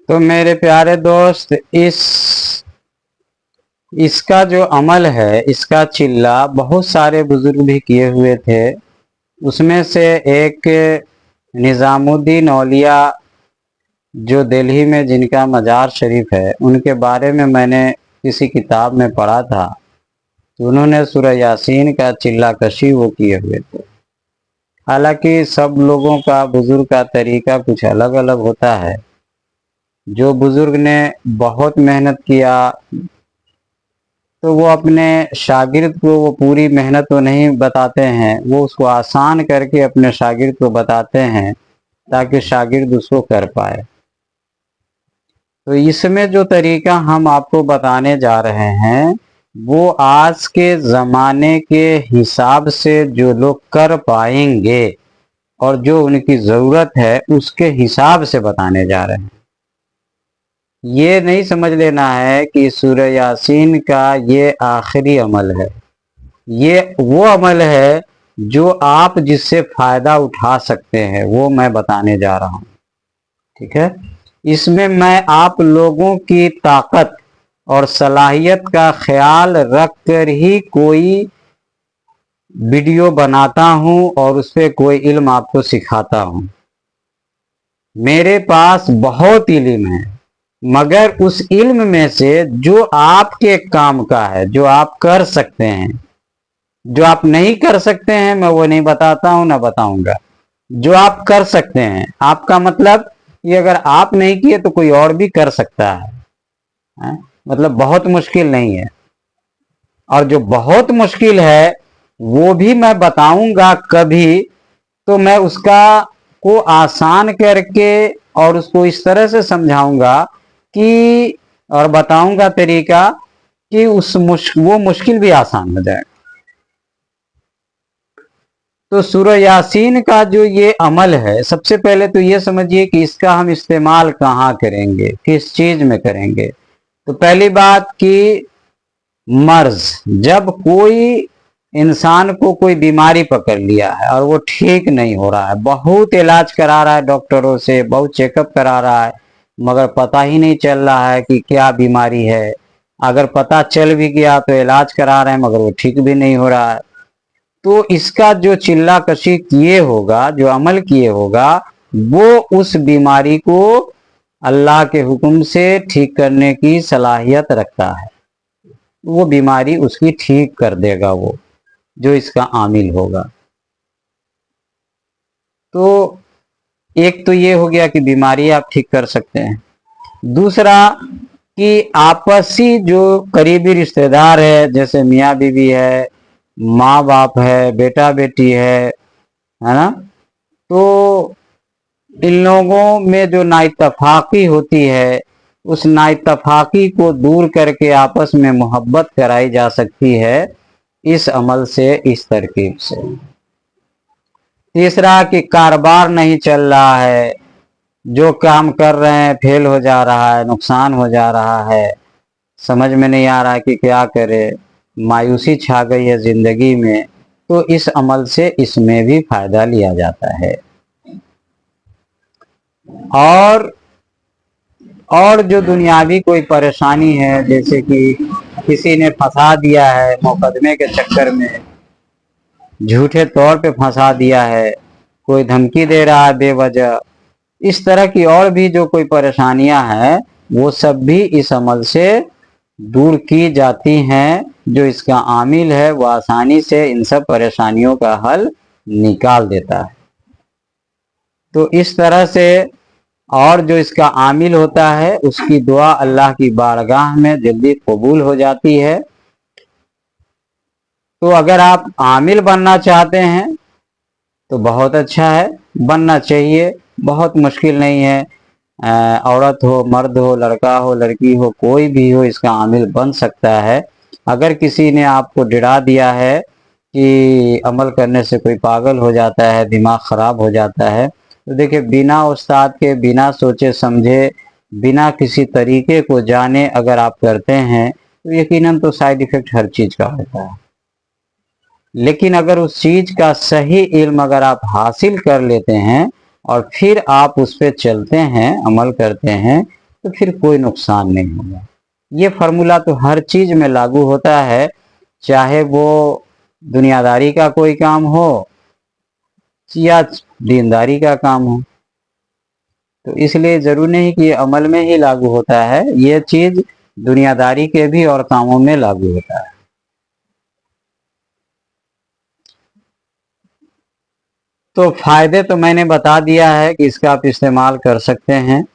तो मेरे प्यारे दोस्त, इसका जो अमल है, इसका चिल्ला बहुत सारे बुजुर्ग भी किए हुए थे। उसमें से एक निज़ामुद्दीन औलिया, जो दिल्ली में जिनका मज़ार शरीफ है, उनके बारे में मैंने किसी किताब में पढ़ा था। तो उन्होंने सूरह यासीन का चिल्ला कशी वो किए हुए थे। हालांकि सब लोगों का, बुजुर्ग का तरीका कुछ अलग अलग होता है। जो बुजुर्ग ने बहुत मेहनत किया, तो वो अपने शागिर्द को वो पूरी मेहनत तो नहीं बताते हैं, वो उसको आसान करके अपने शागिर्द को बताते हैं ताकि शागिर्द उसको कर पाए। तो इसमें जो तरीका हम आपको बताने जा रहे हैं, वो आज के ज़माने के हिसाब से जो लोग कर पाएंगे और जो उनकी ज़रूरत है उसके हिसाब से बताने जा रहे हैं। ये नहीं समझ लेना है कि सूरह यासीन का ये आखिरी अमल है। ये वो अमल है जो आप जिससे फ़ायदा उठा सकते हैं, वो मैं बताने जा रहा हूँ। ठीक है। इसमें मैं आप लोगों की ताकत और सलाहियत का ख्याल रख कर ही कोई वीडियो बनाता हूँ और उस पर कोई इल्म आपको सिखाता हूँ। मेरे पास बहुत इल्म है, मगर उस इल्म में से जो आपके काम का है, जो आप कर सकते हैं, जो आप नहीं कर सकते हैं, मैं वो नहीं बताता हूँ, ना बताऊंगा। जो आप कर सकते हैं, आपका मतलब ये अगर आप नहीं किए तो कोई और भी कर सकता है? मतलब बहुत मुश्किल नहीं है। और जो बहुत मुश्किल है वो भी मैं बताऊंगा कभी, तो मैं उसका को आसान करके और उसको इस तरह से समझाऊंगा कि, और बताऊंगा तरीका कि वो मुश्किल भी आसान हो जाए। तो सूरह यासीन का जो ये अमल है, सबसे पहले तो ये समझिए कि इसका हम इस्तेमाल कहाँ करेंगे, किस चीज में करेंगे। तो पहली बात कि मर्ज, जब कोई इंसान को कोई बीमारी पकड़ लिया है और वो ठीक नहीं हो रहा है, बहुत इलाज करा रहा है डॉक्टरों से, बहुत चेकअप करा रहा है, मगर पता ही नहीं चल रहा है कि क्या बीमारी है। अगर पता चल भी गया तो इलाज करा रहे हैं मगर वो ठीक भी नहीं हो रहा है। तो इसका जो चिल्ला कशी किए होगा, जो अमल किए होगा, वो उस बीमारी को अल्लाह के हुक्म से ठीक करने की सलाहियत रखता है। वो बीमारी उसकी ठीक कर देगा, वो जो इसका आमिल होगा। तो एक तो ये हो गया कि बीमारी आप ठीक कर सकते हैं। दूसरा कि आपसी जो करीबी रिश्तेदार है, जैसे मियाँ बीवी है, माँ बाप है, बेटा बेटी है ना, तो इन लोगों में जो नाइतफाकी होती है, उस नाइतफाकी को दूर करके आपस में मोहब्बत कराई जा सकती है इस अमल से, इस तरकीब से। तीसरा कि कारोबार नहीं चल रहा है, जो काम कर रहे हैं फेल हो जा रहा है, नुकसान हो जा रहा है, समझ में नहीं आ रहा है कि क्या करे, मायूसी छा गई है जिंदगी में, तो इस अमल से इसमें भी फायदा लिया जाता है। और जो दुनियावी कोई परेशानी है, जैसे कि किसी ने फंसा दिया है मुकदमे के चक्कर में, झूठे तौर पे फंसा दिया है, कोई धमकी दे रहा है बेवजह, इस तरह की और भी जो कोई परेशानियां हैं, वो सब भी इस अमल से दूर की जाती हैं। जो इसका आमिल है वो आसानी से इन सब परेशानियों का हल निकाल देता है। तो इस तरह से, और जो इसका आमिल होता है उसकी दुआ अल्लाह की बारगाह में जल्दी कबूल हो जाती है। तो अगर आप आमिल बनना चाहते हैं तो बहुत अच्छा है, बनना चाहिए, बहुत मुश्किल नहीं है। औरत हो, मर्द हो, लड़का हो, लड़की हो, कोई भी हो इसका आमिल बन सकता है। अगर किसी ने आपको डरा दिया है कि अमल करने से कोई पागल हो जाता है, दिमाग ख़राब हो जाता है, तो देखिए, बिना उस्ताद के, बिना सोचे समझे, बिना किसी तरीके को जाने अगर आप करते हैं तो यकीनन तो साइड इफ़ेक्ट हर चीज़ का होता है। लेकिन अगर उस चीज का सही इल्म अगर आप हासिल कर लेते हैं और फिर आप उस पर चलते हैं, अमल करते हैं, तो फिर कोई नुकसान नहीं होगा। ये फार्मूला तो हर चीज में लागू होता है, चाहे वो दुनियादारी का कोई काम हो या दीनदारी का काम हो। तो इसलिए जरूरी नहीं कि अमल में ही लागू होता है, ये चीज दुनियादारी के भी और कामों में लागू होता है। तो फायदे तो मैंने बता दिया है कि इसका आप इस्तेमाल कर सकते हैं।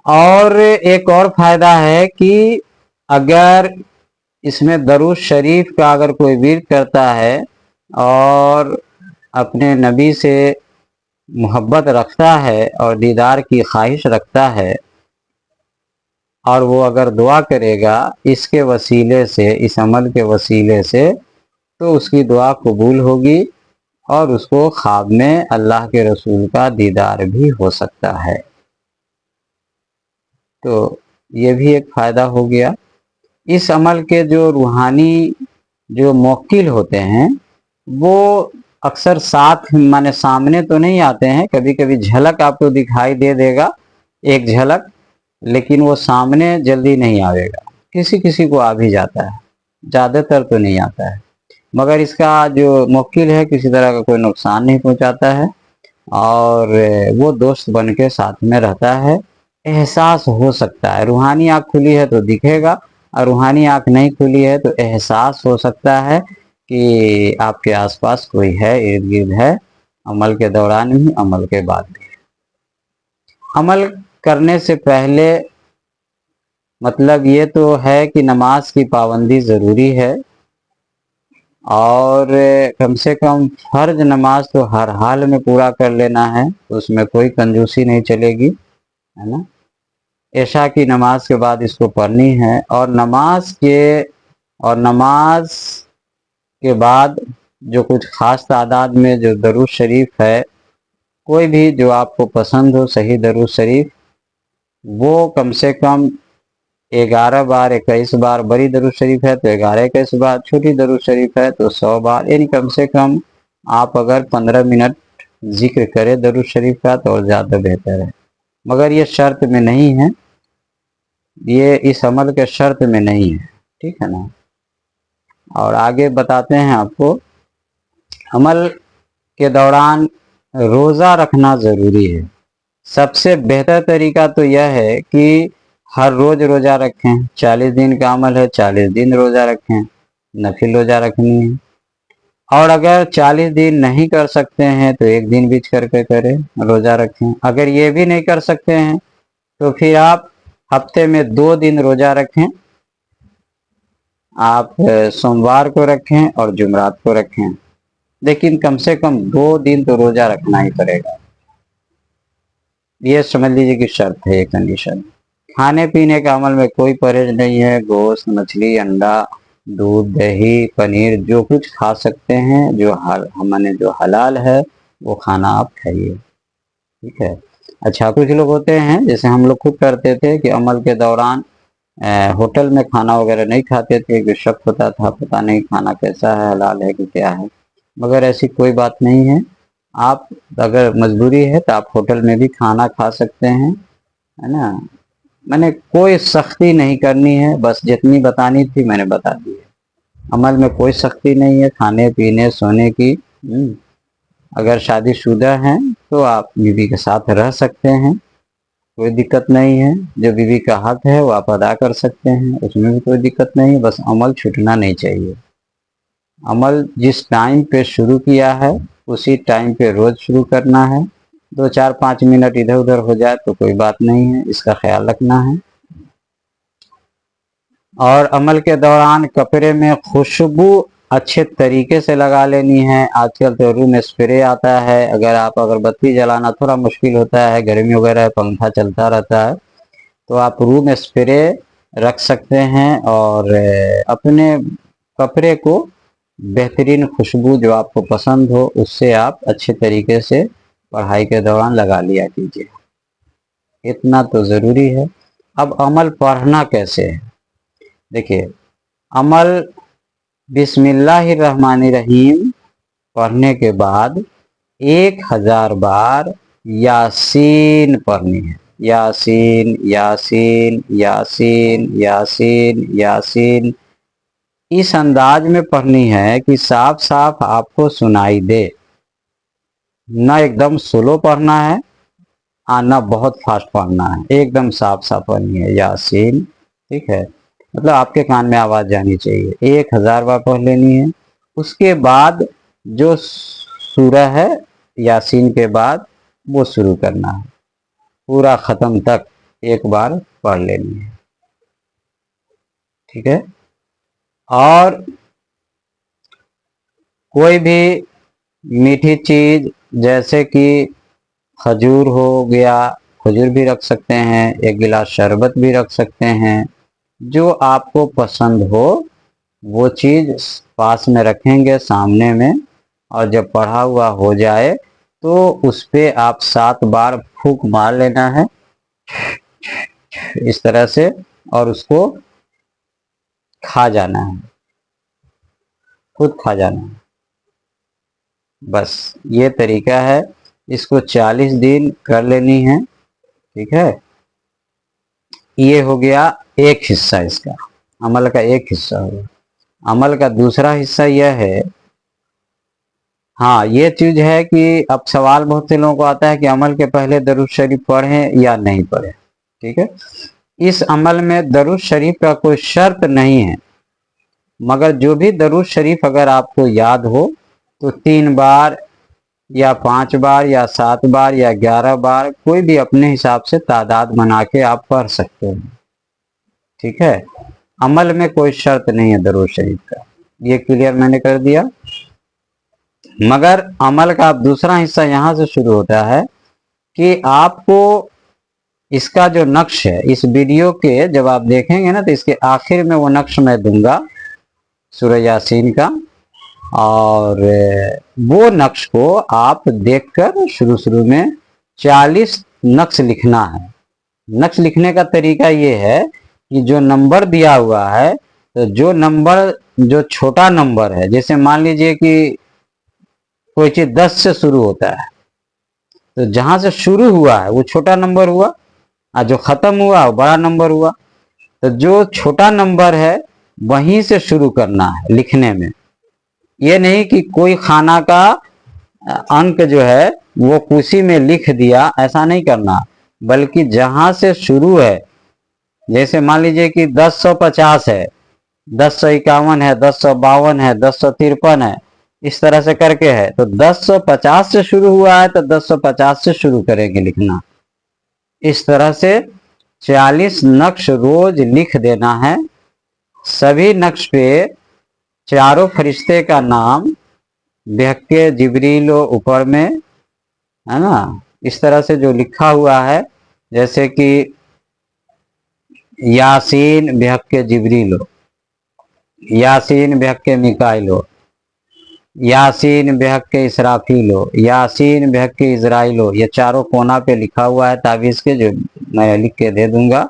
और एक और फायदा है कि अगर इसमें दरूद शरीफ का अगर कोई विर्द करता है और अपने नबी से मोहब्बत रखता है और दीदार की ख्वाहिश रखता है, और वो अगर दुआ करेगा इसके वसीले से, इस अमल के वसीले से, तो उसकी दुआ कबूल होगी और उसको ख्वाब में अल्लाह के रसूल का दीदार भी हो सकता है। तो ये भी एक फ़ायदा हो गया। इस अमल के जो रूहानी जो मुवक्किल होते हैं वो अक्सर साथ माने सामने तो नहीं आते हैं, कभी कभी झलक आपको दिखाई दे देगा, एक झलक, लेकिन वो सामने जल्दी नहीं आएगा। किसी किसी को आ भी जाता है, ज़्यादातर तो नहीं आता है। मगर इसका जो मुवक्किल है किसी तरह का कोई नुकसान नहीं पहुंचाता है और वो दोस्त बन के साथ में रहता है। एहसास हो सकता है, रूहानी आँख खुली है तो दिखेगा, और रूहानी आँख नहीं खुली है तो एहसास हो सकता है कि आपके आसपास कोई है, इर्द गिर्द है, अमल के दौरान भी, अमल के बाद भी। अमल करने से पहले मतलब ये तो है कि नमाज की पाबंदी ज़रूरी है, और कम से कम फर्ज नमाज तो हर हाल में पूरा कर लेना है, उसमें कोई कंजूसी नहीं चलेगी, है ना। ऐशा की नमाज के बाद इसको पढ़नी है, और नमाज के बाद जो कुछ ख़ास तादाद में जो दरूद शरीफ है, कोई भी जो आपको पसंद हो सही दरूद शरीफ, वो कम से कम 11 बार 21 बार, बड़ी दरूद शरीफ है तो 11-21 बार, छोटी दरूद शरीफ है तो 100 बार, यानी कम से कम आप अगर 15 मिनट जिक्र करें दरूद शरीफ का तो और ज़्यादा बेहतर है। मगर ये शर्त में नहीं है, ये इस अमल के शर्त में नहीं है, ठीक है ना। और आगे बताते हैं आपको, अमल के दौरान रोज़ा रखना ज़रूरी है। सबसे बेहतर तरीका तो यह है कि हर रोज़ रोज़ा रखें। 40 दिन का अमल है, 40 दिन रोज़ा रखें, नफिल रोज़ा रखनी है। और अगर 40 दिन नहीं कर सकते हैं तो एक दिन बीच करके करें, रोज़ा रखें। अगर ये भी नहीं कर सकते हैं तो फिर आप हफ्ते में 2 दिन रोज़ा रखें। आप सोमवार को रखें और जुमरात को रखें, लेकिन कम से कम 2 दिन तो रोज़ा रखना ही पड़ेगा। ये समझ लीजिए कि शर्त है, ये कंडीशन। खाने पीने का अमल में कोई परहेज नहीं है। गोश्त, मछली, अंडा, दूध, दही, पनीर, जो कुछ खा सकते हैं, जो हमने जो हलाल है वो खाना आप खाइए, ठीक है। अच्छा, कुछ लोग होते हैं जैसे हम लोग खुद करते थे कि अमल के दौरान होटल में खाना वगैरह नहीं खाते थे, कि शक होता था पता नहीं खाना कैसा है, हलाल है कि क्या है। मगर ऐसी कोई बात नहीं है, आप अगर मजबूरी है तो आप होटल में भी खाना खा सकते हैं, है ना। मैंने कोई सख्ती नहीं करनी है, बस जितनी बतानी थी मैंने बता दी है। अमल में कोई सख्ती नहीं है खाने पीने सोने की। अगर शादीशुदा हैं तो आप बीवी के साथ रह सकते हैं, कोई दिक्कत नहीं है। जो बीवी का हक है वो आप अदा कर सकते हैं, उसमें भी कोई दिक्कत नहीं है। बस अमल छूटना नहीं चाहिए। अमल जिस टाइम पे शुरू किया है उसी टाइम पे रोज़ शुरू करना है। 2-4-5 मिनट इधर उधर हो जाए तो कोई बात नहीं है, इसका ख्याल रखना है। और अमल के दौरान कपड़े में खुशबू अच्छे तरीके से लगा लेनी है। आजकल तो रूम स्प्रे आता है, अगर आप अगरबत्ती जलाना थोड़ा मुश्किल होता है, गर्मी वगैरह है, पंखा चलता रहता है, तो आप रूम स्प्रे रख सकते हैं और अपने कपड़े को बेहतरीन खुशबू जो आपको पसंद हो उससे आप अच्छे तरीके से पढ़ाई के दौरान लगा लिया कीजिए। इतना तो ज़रूरी है। अब अमल पढ़ना कैसे है, देखिए, अमल बिस्मिल्लाहिर्रहमानिर्रहीम पढ़ने के बाद 1000 बार यासीन पढ़नी है। यासीन यासीन यासीन यासीन यासीन इस अंदाज में पढ़नी है कि साफ साफ आपको सुनाई दे। ना एकदम स्लो पढ़ना है और ना बहुत फास्ट पढ़ना है, एकदम साफ साफ पढ़नी है यासीन। ठीक है, मतलब आपके कान में आवाज जानी चाहिए। 1000 बार पढ़ लेनी है। उसके बाद जो सूरह है यासीन के बाद वो शुरू करना है, पूरा खत्म तक एक बार पढ़ लेनी है। ठीक है, और कोई भी मीठी चीज जैसे कि खजूर हो गया, खजूर भी रख सकते हैं, एक गिलास शरबत भी रख सकते हैं, जो आपको पसंद हो वो चीज पास में रखेंगे सामने में। और जब पढ़ा हुआ हो जाए तो उस पे आप 7 बार फूंक मार लेना है इस तरह से, और उसको खा जाना है, खुद खा जाना है। बस ये तरीका है, इसको 40 दिन कर लेनी है। ठीक है, ये हो गया एक हिस्सा, इसका अमल का एक हिस्सा हो गया। अमल का दूसरा हिस्सा यह है, हाँ ये चीज है कि अब सवाल बहुत से लोगों को आता है कि अमल के पहले दरूद शरीफ पढ़ें या नहीं पढ़ें। ठीक है, इस अमल में दरूद शरीफ का कोई शर्त नहीं है, मगर जो भी दरूद शरीफ अगर आपको याद हो तो 3 बार या 5 बार या 7 बार या 11 बार, कोई भी अपने हिसाब से तादाद बना के आप पढ़ सकते हैं। ठीक है, अमल में कोई शर्त नहीं है दरूद शरीफ का, ये क्लियर मैंने कर दिया। मगर अमल का दूसरा हिस्सा यहां से शुरू होता है कि आपको इसका जो नक्श है, इस वीडियो के जब आप देखेंगे ना तो इसके आखिर में वो नक्श मैं दूंगा सूरह यासीन का, और वो नक्श को आप देखकर शुरू में 40 नक्श लिखना है। नक्श लिखने का तरीका ये है कि जो नंबर दिया हुआ है, तो जो नंबर जो छोटा नंबर है, जैसे मान लीजिए कि कोई चीज 10 से शुरू होता है, तो जहां से शुरू हुआ है वो छोटा नंबर हुआ, और जो खत्म हुआ वो बड़ा नंबर हुआ। तो जो छोटा नंबर है वहीं से शुरू करना है लिखने में। ये नहीं कि कोई खाना का अंक जो है वो कुर्सी में लिख दिया, ऐसा नहीं करना, बल्कि जहां से शुरू है, जैसे मान लीजिए कि 1050 है, 1051 है, 1052 है, 1053 है, इस तरह से करके है, तो 1050 से शुरू हुआ है तो 1050 से शुरू करेंगे लिखना। इस तरह से 40 नक्श रोज लिख देना है। सभी नक्श पे चारों फरिश्ते का नाम बेहक्के जिब्रीलो ऊपर में है ना, इस तरह से जो लिखा हुआ है, जैसे कि यासीन बेहक्के जिब्रीलो, यासीन बेहक्के मिकाइलो, यासीन बेहक्के इसराफीलो, यासीन बेहक्के इजराइलो, ये चारों कोना पे लिखा हुआ है तावीज़ के, जो मैं लिख के दे दूंगा।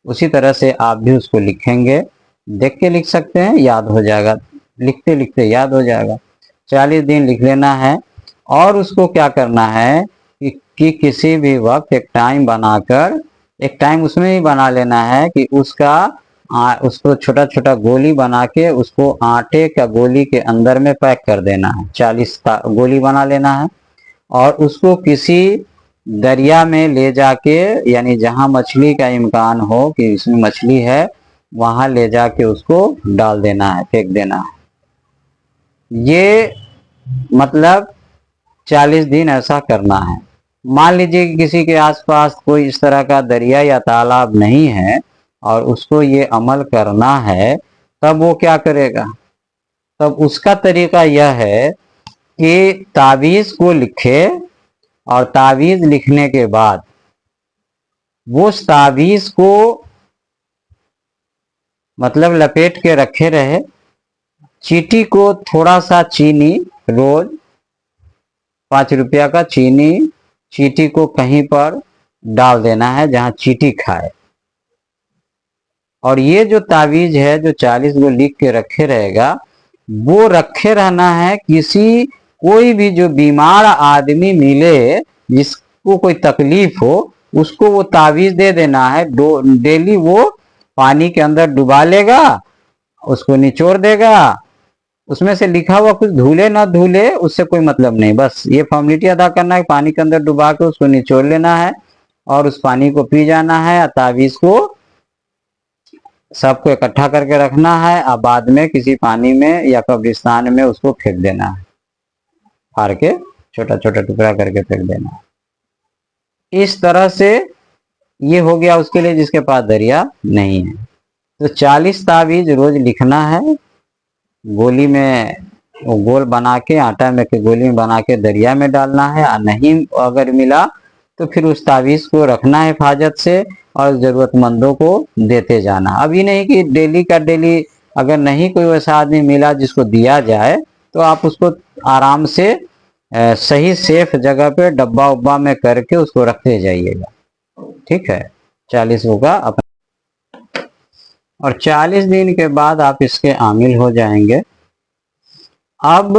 उसी तरह से आप भी उसको लिखेंगे, देख के लिख सकते हैं, याद हो जाएगा, लिखते लिखते याद हो जाएगा। 40 दिन लिख लेना है। और उसको क्या करना है कि किसी भी वक्त एक टाइम बनाकर, एक टाइम उसमें ही बना लेना है कि उसको छोटा छोटा गोली बना के उसको आटे का गोली के अंदर में पैक कर देना है। 40 गोली बना लेना है, और उसको किसी दरिया में ले जाके, यानी जहां मछली का इम्कान हो कि इसमें मछली है, वहां ले जाके उसको डाल देना है, फेंक देना है। ये मतलब 40 दिन ऐसा करना है। मान लीजिए कि किसी के आसपास कोई इस तरह का दरिया या तालाब नहीं है और उसको ये अमल करना है, तब वो क्या करेगा? तब उसका तरीका यह है कि तावीज़ को लिखे, और तावीज़ लिखने के बाद वो उस तावीज़ को मतलब लपेट के रखे रहे। चीटी को थोड़ा सा चीनी, रोज 5 रुपया का चीनी चीटी को कहीं पर डाल देना है जहां चीटी खाए। और ये जो तावीज है जो 40 को लिख के रखे रहेगा, वो रखे रहना है। कोई भी जो बीमार आदमी मिले, जिसको कोई तकलीफ हो, उसको वो तावीज दे देना है। डेली वो पानी के अंदर डुबा लेगा, उसको निचोड़ देगा, उसमें से लिखा हुआ कुछ धुले ना धुले उससे कोई मतलब नहीं, बस ये फॉर्मेलिटी अदा करना है। पानी के अंदर डुबा के उसको निचोड़ लेना है और उस पानी को पी जाना है। तावीज को सबको इकट्ठा करके रखना है और बाद में किसी पानी में या कब्रिस्तान में उसको फेंक देना है, फाड़ के छोटा छोटा टुकड़ा करके फेंक देना है। इस तरह से ये हो गया उसके लिए जिसके पास दरिया नहीं है। तो 40 तावीज रोज लिखना है, गोली में वो गोल बना के, आटा में के गोली में बना के दरिया में डालना है। और नहीं अगर मिला तो फिर उस तावीज को रखना है हिफाजत से और जरूरतमंदों को देते जाना। अभी नहीं कि डेली का डेली, अगर नहीं कोई वैसा आदमी मिला जिसको दिया जाए तो आप उसको आराम से सही सेफ जगह पे डब्बा उब्बा में करके उसको रखते जाइएगा, ठीक है। 40 होगा अपना, और 40 दिन के बाद आप इसके आमिल हो जाएंगे। अब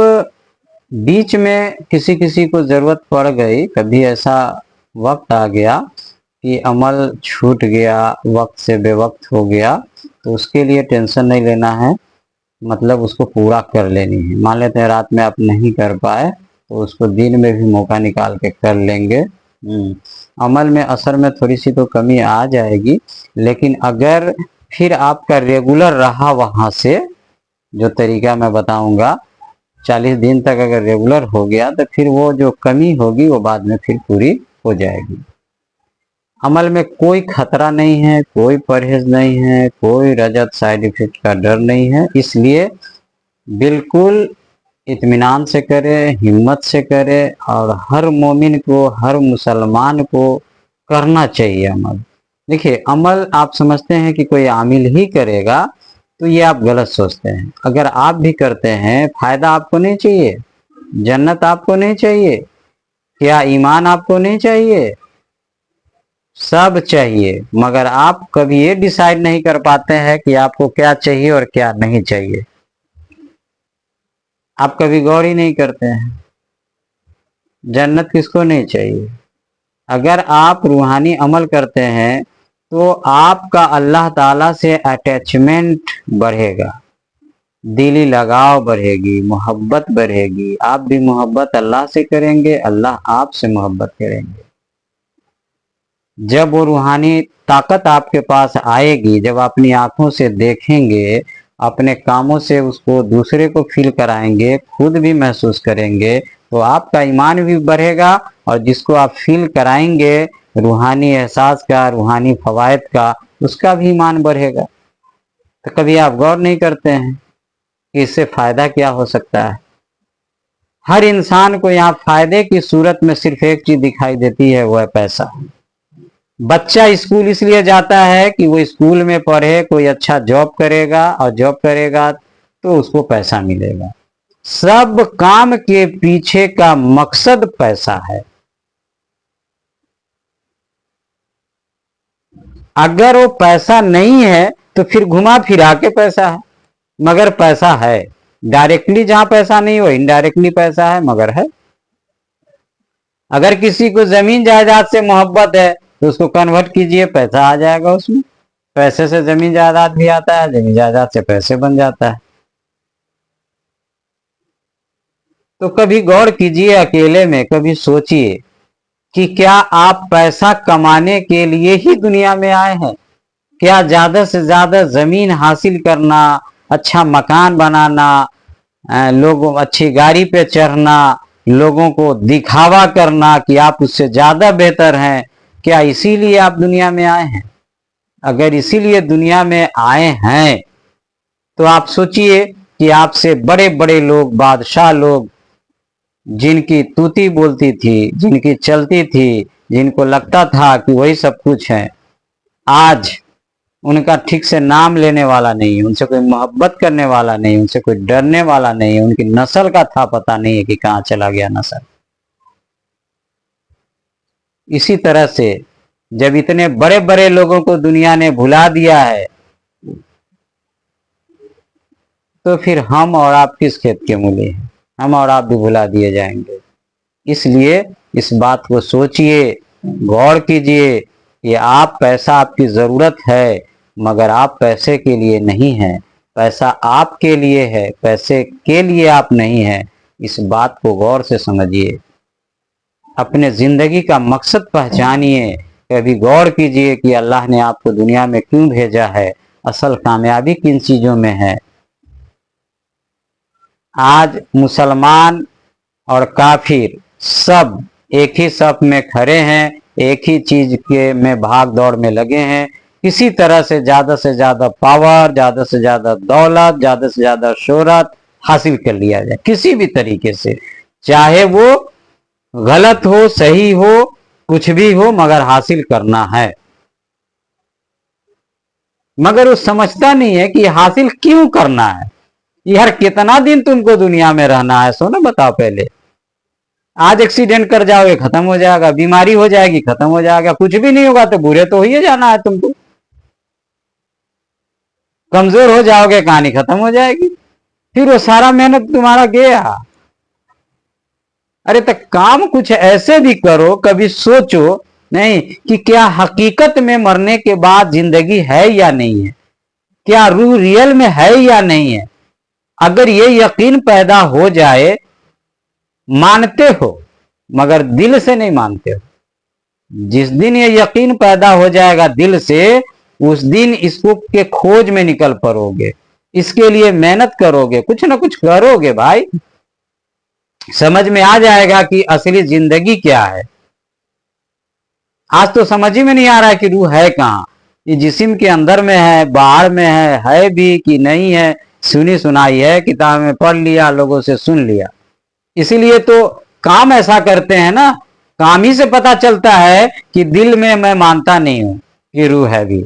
बीच में किसी किसी को जरूरत पड़ गई, कभी ऐसा वक्त आ गया कि अमल छूट गया, वक्त से बेवक्त हो गया, तो उसके लिए टेंशन नहीं लेना है, मतलब उसको पूरा कर लेनी है। मान लेते हैं रात में आप नहीं कर पाए तो उसको दिन में भी मौका निकाल के कर लेंगे। अमल में असर में थोड़ी सी तो कमी आ जाएगी, लेकिन अगर फिर आपका रेगुलर रहा वहां से, जो तरीका मैं बताऊंगा, 40 दिन तक अगर रेगुलर हो गया तो फिर वो जो कमी होगी वो बाद में फिर पूरी हो जाएगी। अमल में कोई खतरा नहीं है, कोई परहेज नहीं है, कोई रजत साइड इफेक्ट का डर नहीं है। इसलिए बिल्कुल इत्मीनान से करे, हिम्मत से करे, और हर मोमिन को, हर मुसलमान को करना चाहिए अमल। देखिए, अमल आप समझते हैं कि कोई आमिल ही करेगा तो ये आप गलत सोचते हैं। अगर आप भी करते हैं, फायदा आपको नहीं चाहिए? जन्नत आपको नहीं चाहिए? क्या ईमान आपको नहीं चाहिए? सब चाहिए, मगर आप कभी ये डिसाइड नहीं कर पाते हैं कि आपको क्या चाहिए और क्या नहीं चाहिए। आप कभी गौर ही नहीं करते हैं। जन्नत किसको नहीं चाहिए? अगर आप रूहानी अमल करते हैं तो आपका अल्लाह ताला से अटैचमेंट बढ़ेगा, दिली लगाव बढ़ेगी, मोहब्बत बढ़ेगी। आप भी मोहब्बत अल्लाह से करेंगे, अल्लाह आपसे मोहब्बत करेंगे। जब वो रूहानी ताकत आपके पास आएगी, जब अपनी आंखों से देखेंगे, अपने कामों से उसको दूसरे को फील कराएंगे, खुद भी महसूस करेंगे, तो आपका ईमान भी बढ़ेगा और जिसको आप फील कराएंगे रूहानी एहसास का, रूहानी फवायद का, उसका भी ईमान बढ़ेगा। तो कभी आप गौर नहीं करते हैं कि इससे फायदा क्या हो सकता है? हर इंसान को यहाँ फायदे की सूरत में सिर्फ एक चीज दिखाई देती है, वो है पैसा। बच्चा स्कूल इसलिए जाता है कि वो स्कूल में पढ़े, कोई अच्छा जॉब करेगा, और जॉब करेगा तो उसको पैसा मिलेगा। सब काम के पीछे का मकसद पैसा है। अगर वो पैसा नहीं है तो फिर घुमा फिरा के पैसा है, मगर पैसा है। डायरेक्टली जहां पैसा नहीं हो, इनडायरेक्टली पैसा है, मगर है। अगर किसी को जमीन जायदाद से मोहब्बत है तो उसको कन्वर्ट कीजिए, पैसा आ जाएगा उसमें। पैसे से जमीन जायदाद भी आता है, जमीन जायदाद से पैसे बन जाता है। तो कभी गौर कीजिए, अकेले में कभी सोचिए कि क्या आप पैसा कमाने के लिए ही दुनिया में आए हैं? क्या ज्यादा से ज्यादा जमीन हासिल करना, अच्छा मकान बनाना, लोगों अच्छी गाड़ी पे चढ़ना, लोगों को दिखावा करना कि आप उससे ज्यादा बेहतर हैं, क्या इसीलिए आप दुनिया में आए हैं? अगर इसीलिए दुनिया में आए हैं तो आप सोचिए कि आपसे बड़े बड़े लोग, बादशाह लोग, जिनकी तूती बोलती थी, जिनकी चलती थी, जिनको लगता था कि वही सब कुछ है, आज उनका ठीक से नाम लेने वाला नहीं, उनसे कोई मोहब्बत करने वाला नहीं, उनसे कोई डरने वाला नहीं, उनकी नस्ल का था पता नहीं है कि कहां चला गया नस्ल। इसी तरह से जब इतने बड़े बड़े लोगों को दुनिया ने भुला दिया है, तो फिर हम और आप किस खेत के मूली हैं? हम और आप भी भुला दिए जाएंगे। इसलिए इस बात को सोचिए गौर कीजिए कि आप पैसा आपकी ज़रूरत है, मगर आप पैसे के लिए नहीं हैं, पैसा आपके लिए है, पैसे के लिए आप नहीं हैं। इस बात को गौर से समझिए, अपने ज़िंदगी का मकसद पहचानिए। कभी गौर कीजिए कि अल्लाह ने आपको दुनिया में क्यों भेजा है, असल कामयाबी किन चीज़ों में है। आज मुसलमान और काफिर सब एक ही सफ में खड़े हैं, एक ही चीज के में भाग दौड़ में लगे हैं। किसी तरह से ज्यादा पावर, ज्यादा से ज्यादा दौलत, ज्यादा से ज्यादा शोहरत हासिल कर लिया जाए, किसी भी तरीके से, चाहे वो गलत हो सही हो कुछ भी हो, मगर हासिल करना है। मगर वो समझता नहीं है कि हासिल क्यों करना है। यार कितना दिन तुमको दुनिया में रहना है, सो ना बताओ पहले। आज एक्सीडेंट कर जाओगे खत्म हो जाएगा, बीमारी हो जाएगी खत्म हो जाएगा, कुछ भी नहीं होगा तो बुरे तो ही जाना है तुमको। कमजोर हो जाओगे कहानी खत्म हो जाएगी, फिर वो सारा मेहनत तुम्हारा गया। अरे तो काम कुछ ऐसे भी करो, कभी सोचो नहीं कि क्या हकीकत में मरने के बाद जिंदगी है या नहीं है, क्या रूह रियल में है या नहीं है। अगर ये यकीन पैदा हो जाए, मानते हो मगर दिल से नहीं मानते हो, जिस दिन ये यकीन पैदा हो जाएगा दिल से, उस दिन इसको के खोज में निकल पड़ोगे, इसके लिए मेहनत करोगे, कुछ ना कुछ करोगे भाई। समझ में आ जाएगा कि असली जिंदगी क्या है। आज तो समझ ही में नहीं आ रहा है कि रूह है कहाँ, ये जिस्म के अंदर में है, बाहर में है भी कि नहीं है। सुनी सुनाई है, किताब में पढ़ लिया, लोगों से सुन लिया। इसीलिए तो काम ऐसा करते हैं ना, काम ही से पता चलता है कि दिल में मैं मानता नहीं हूं कि रूह है भी,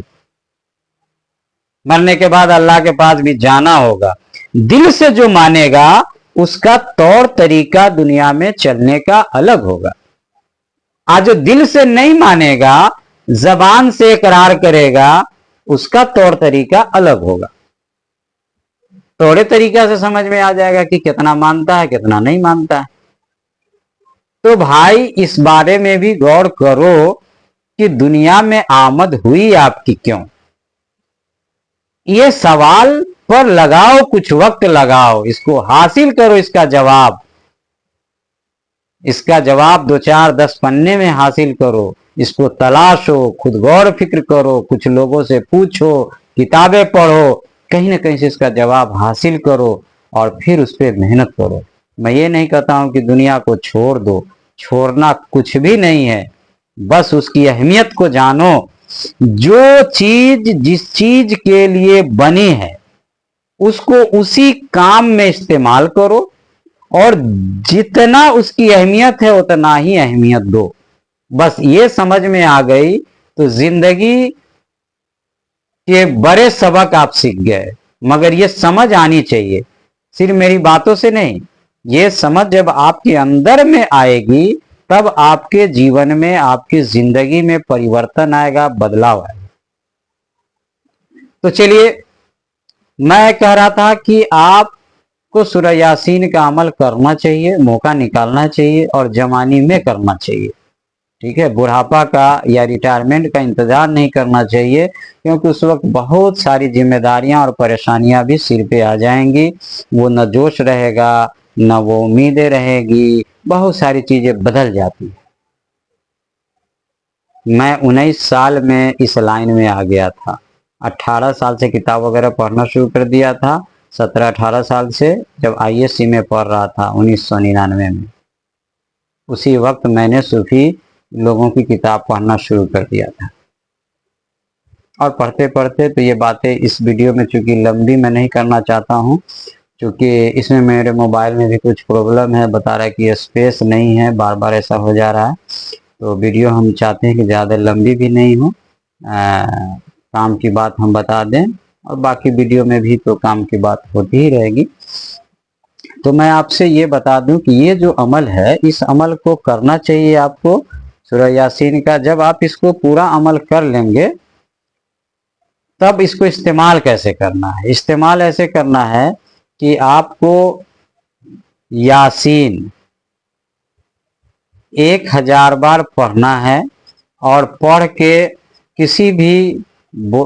मरने के बाद अल्लाह के पास भी जाना होगा। दिल से जो मानेगा उसका तौर तरीका दुनिया में चलने का अलग होगा। आज जो दिल से नहीं मानेगा, जबान से इकरार करेगा, उसका तौर तरीका अलग होगा। थोड़े तरीका से समझ में आ जाएगा कि कितना मानता है कितना नहीं मानता है। तो भाई इस बारे में भी गौर करो कि दुनिया में आमद हुई आपकी क्यों। ये सवाल पर लगाओ, कुछ वक्त लगाओ, इसको हासिल करो। इसका जवाब 2-4-10 पन्ने में हासिल करो, इसको तलाशो, खुद गौर फिक्र करो, कुछ लोगों से पूछो, किताबें पढ़ो, कहीं ना कहीं से इसका जवाब हासिल करो और फिर उस पर मेहनत करो। मैं ये नहीं कहता हूं कि दुनिया को छोड़ दो, छोड़ना कुछ भी नहीं है, बस उसकी अहमियत को जानो। जो चीज जिस चीज के लिए बनी है उसको उसी काम में इस्तेमाल करो, और जितना उसकी अहमियत है उतना ही अहमियत दो। बस ये समझ में आ गई तो जिंदगी के बड़े सबक आप सीख गए। मगर ये समझ आनी चाहिए, सिर्फ मेरी बातों से नहीं, ये समझ जब आपके अंदर में आएगी तब आपके जीवन में, आपकी जिंदगी में परिवर्तन आएगा, बदलाव आएगा। तो चलिए, मैं कह रहा था कि आपको सूरह यासीन का अमल करना चाहिए, मौका निकालना चाहिए और जवानी में करना चाहिए। ठीक है, बुढ़ापा का या रिटायरमेंट का इंतजार नहीं करना चाहिए, क्योंकि उस वक्त बहुत सारी जिम्मेदारियां और परेशानियां भी सिर पे आ जाएंगी। वो न जोश रहेगा, न वो उम्मीदें रहेगी, बहुत सारी चीजें बदल जाती है। मैं 19 साल में इस लाइन में आ गया था, 18 साल से किताब वगैरह पढ़ना शुरू कर दिया था। 17-18 साल से जब ISC में पढ़ रहा था 1999 में, उसी वक्त मैंने सूफी लोगों की किताब पढ़ना शुरू कर दिया था। और पढ़ते पढ़ते तो ये बातें इस वीडियो में चूंकि लंबी मैं नहीं करना चाहता हूँ, क्योंकि इसमें मेरे मोबाइल में भी कुछ प्रॉब्लम है, बता रहा है कि स्पेस नहीं है, बार बार ऐसा हो जा रहा है। तो वीडियो हम चाहते हैं कि ज़्यादा लंबी भी नहीं हो, काम की बात हम बता दें, और बाकी वीडियो में भी तो काम की बात होती ही रहेगी। तो मैं आपसे ये बता दूं कि ये जो अमल है, इस अमल को करना चाहिए आपको, सूरह यासीन का। जब आप इसको पूरा अमल कर लेंगे तब इसको इस्तेमाल कैसे करना है। इस्तेमाल ऐसे करना है कि आपको यासीन 1000 बार पढ़ना है, और पढ़ के किसी भी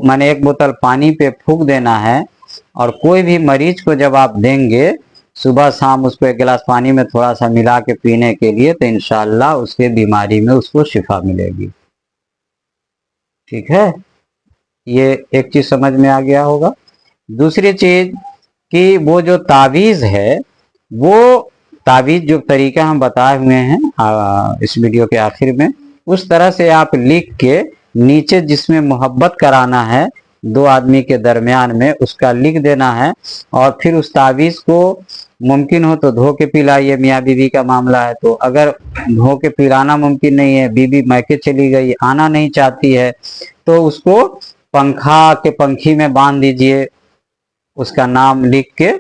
माने एक बोतल पानी पे फूंक देना है, और कोई भी मरीज को जब आप देंगे सुबह शाम उसको एक गिलास पानी में थोड़ा सा मिला के पीने के लिए, तो इंशाल्लाह उसके बीमारी में उसको शिफा मिलेगी। ठीक है, ये एक चीज समझ में आ गया होगा। दूसरी चीज कि वो जो तावीज है, वो तावीज जो तरीका हम बताए हुए हैं इस वीडियो के आखिर में, उस तरह से आप लिख के नीचे जिसमें मोहब्बत कराना है दो आदमी के दरमियान में, उसका लिख देना है। और फिर उस तावीज को मुमकिन हो तो धो के पिलाइए, मियाँ बीवी का मामला है तो। अगर धो के पिलाना मुमकिन नहीं है, बीवी मैके चली गई, आना नहीं चाहती है, तो उसको पंखा के पंखी में बांध दीजिए, उसका नाम लिख के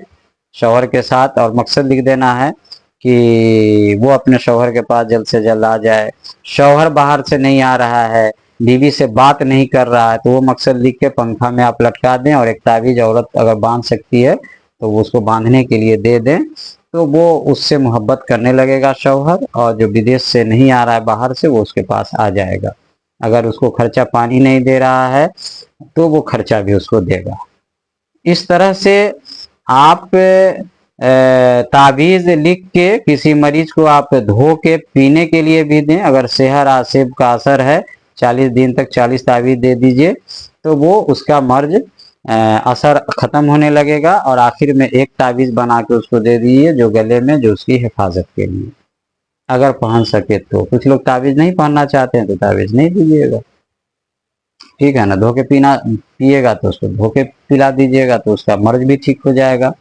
शौहर के साथ, और मकसद लिख देना है कि वो अपने शौहर के पास जल्द से जल्द आ जाए। शौहर बाहर से नहीं आ रहा है, बीवी से बात नहीं कर रहा है, तो वो मकसद लिख के पंखा में आप लटका दें, और एक तावीज औरत अगर बांध सकती है तो वो उसको बांधने के लिए दे दें, तो वो उससे मोहब्बत करने लगेगा शौहर, और जो विदेश से नहीं आ रहा है बाहर से, वो उसके पास आ जाएगा। अगर उसको खर्चा पानी नहीं दे रहा है तो वो खर्चा भी उसको देगा। इस तरह से आप तावीज लिख के किसी मरीज को आप धो के पीने के लिए भी दें। अगर सेहर आसिब का असर है, 40 दिन तक 40 तावीज दे दीजिए, तो वो उसका मर्ज असर खत्म होने लगेगा, और आखिर में एक तावीज बना के उसको दे दीजिए जो गले में, जो उसकी हिफाजत के लिए, अगर पहन सके तो। कुछ लोग तावीज नहीं पहनना चाहते हैं तो तावीज नहीं दीजिएगा, ठीक है ना। धो के पीना पिएगा तो उसको धो के पिला दीजिएगा, तो उसका मर्ज भी ठीक हो जाएगा।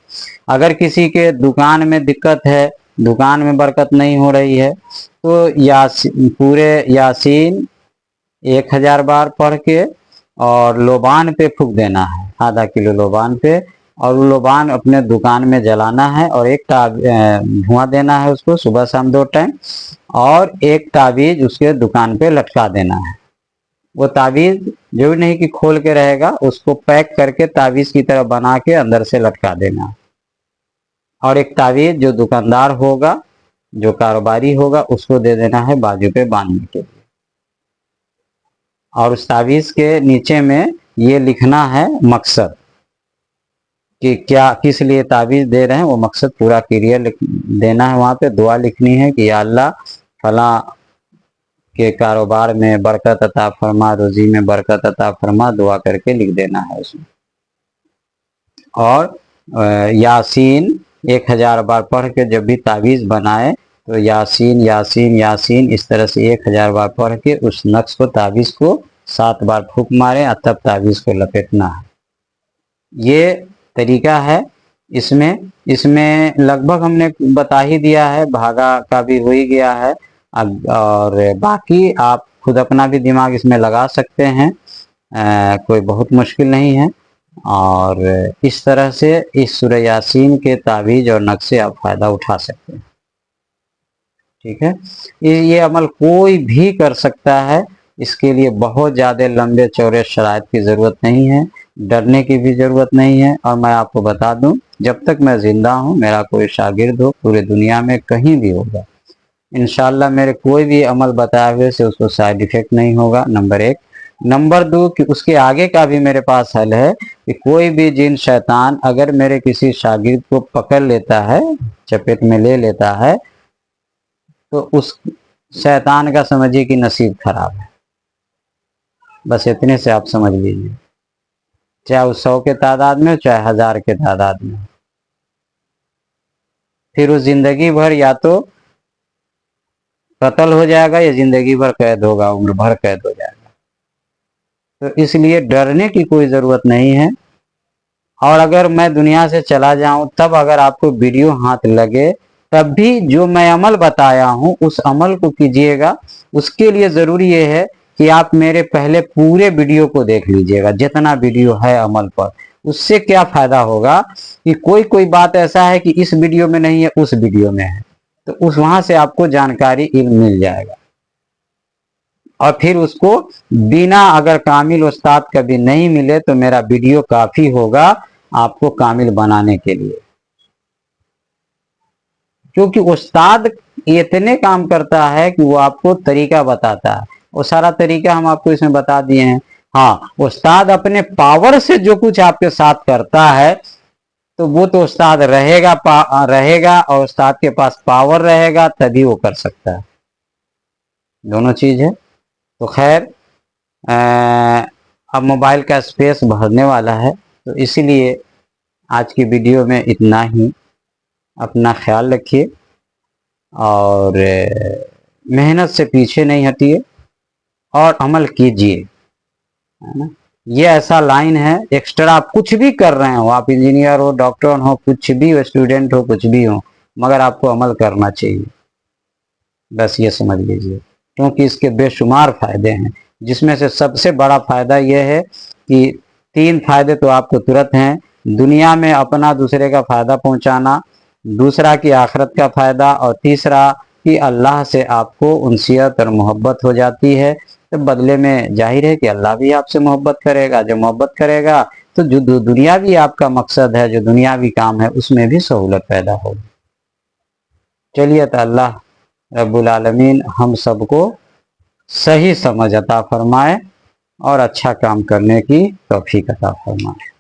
अगर किसी के दुकान में दिक्कत है, दुकान में बरकत नहीं हो रही है, तो पूरे यासीन 1000 बार पढ़ के और लोबान पे फूंक देना है, आधा किलो लोबान पे, और वो लोबान अपने दुकान में जलाना है, और एक धुआं देना है उसको सुबह शाम 2 टाइम, और एक तावीज उसके दुकान पे लटका देना है। वो तावीज जो भी नहीं कि खोल के रहेगा, उसको पैक करके तावीज की तरह बना के अंदर से लटका देना, और एक तावीज जो दुकानदार होगा, जो कारोबारी होगा, उसको दे देना है बाजू पे बांधने के लिए। और उस तावीज के नीचे में ये लिखना है मकसद कि क्या किस लिए तावीज दे रहे हैं, वो मकसद पूरा क्लियर देना है। वहां पे दुआ लिखनी है कि या अल्लाह फला के कारोबार में बरकत अता फरमा, रोजी में बरकत अता फरमा, दुआ करके लिख देना है उसमें। और यासीन 1000 बार पढ़ के जब भी तावीज बनाए, तो यासीन यासीन यासीन इस तरह से 1000 बार पढ़ के उस नक्श को, तावीज को 7 बार फूंक मारे, और तब तावीज को लपेटना है। ये तरीका है। इसमें लगभग हमने बता ही दिया है, भागा का भी हो ही गया है, और बाकी आप खुद अपना भी दिमाग इसमें लगा सकते हैं, कोई बहुत मुश्किल नहीं है। और इस तरह से इस सूरह यासीन के तावीज और नक्शे आप फायदा उठा सकते हैं, ठीक है। ये अमल कोई भी कर सकता है, इसके लिए बहुत ज़्यादा लंबे चौड़े शराइत की ज़रूरत नहीं है, डरने की भी ज़रूरत नहीं है। और मैं आपको बता दूं, जब तक मैं ज़िंदा हूं, मेरा कोई शागिर्द हो पूरे दुनिया में कहीं भी होगा, इंशाल्लाह मेरे कोई भी अमल बताए हुए से उसको साइड इफेक्ट नहीं होगा, नंबर 1। नंबर 2 कि उसके आगे का भी मेरे पास हल है कि कोई भी जिन शैतान अगर मेरे किसी शागिर्द को पकड़ लेता है, चपेट में ले लेता है, तो उस शैतान का समझिए कि नसीब खराब है। बस इतने से आप समझ लीजिए, चाहे वो 100 के तादाद में हो, चाहे 1000 के तादाद में हो। फिर वो जिंदगी भर या तो कत्ल हो जाएगा, या जिंदगी भर कैद होगा, उम्र भर कैद हो जाएगा। तो इसलिए डरने की कोई ज़रूरत नहीं है। और अगर मैं दुनिया से चला जाऊं, तब अगर आपको वीडियो हाथ लगे, तब भी जो मैं अमल बताया हूं उस अमल को कीजिएगा। उसके लिए ज़रूरी ये है कि आप मेरे पहले पूरे वीडियो को देख लीजिएगा, जितना वीडियो है अमल पर। उससे क्या फ़ायदा होगा कि कोई कोई बात ऐसा है कि इस वीडियो में नहीं है, उस वीडियो में है, तो उस वहां से आपको जानकारी इल्म मिल जाएगा। और फिर उसको बिना, अगर कामिल उस्ताद कभी नहीं मिले तो मेरा वीडियो काफ़ी होगा आपको कामिल बनाने के लिए, क्योंकि उस्ताद इतने काम करता है कि वो आपको तरीका बताता है। वो सारा तरीका हम आपको इसमें बता दिए हैं। हाँ, उस्ताद अपने पावर से जो कुछ आपके साथ करता है तो वो तो उस्ताद रहेगा और उस्ताद के पास पावर रहेगा तभी वो कर सकता है, दोनों चीज है। तो खैर अब मोबाइल का स्पेस भरने वाला है, तो इसीलिए आज की वीडियो में इतना ही। अपना ख्याल रखिए और मेहनत से पीछे नहीं हटिए और अमल कीजिए, है ना। ये ऐसा लाइन है, एक्स्ट्रा आप कुछ भी कर रहे हो, आप इंजीनियर हो, डॉक्टर हो, कुछ भी हो, स्टूडेंट हो, कुछ भी हो, मगर आपको अमल करना चाहिए, बस ये समझ लीजिए। क्योंकि इसके बेशुमार फायदे हैं, जिसमें से सबसे बड़ा फायदा यह है कि 3 फायदे तो आपको तुरंत हैं। दुनिया में अपना दूसरे का फायदा पहुंचाना, दूसरा कि आखिरत का फायदा, और तीसरा कि अल्लाह से आपको उनसियत और मोहब्बत हो जाती है। तो बदले में जाहिर है कि अल्लाह भी आपसे मोहब्बत करेगा। जब मोहब्बत करेगा तो जो दुनियावी आपका मकसद है, जो दुनियावी काम है, उसमें भी सहूलत पैदा होगी। चलिए, तो अल्लाह रब्बुल आलमीन हम सबको सही समझ अता फरमाए और अच्छा काम करने की तौफीक अता फरमाए।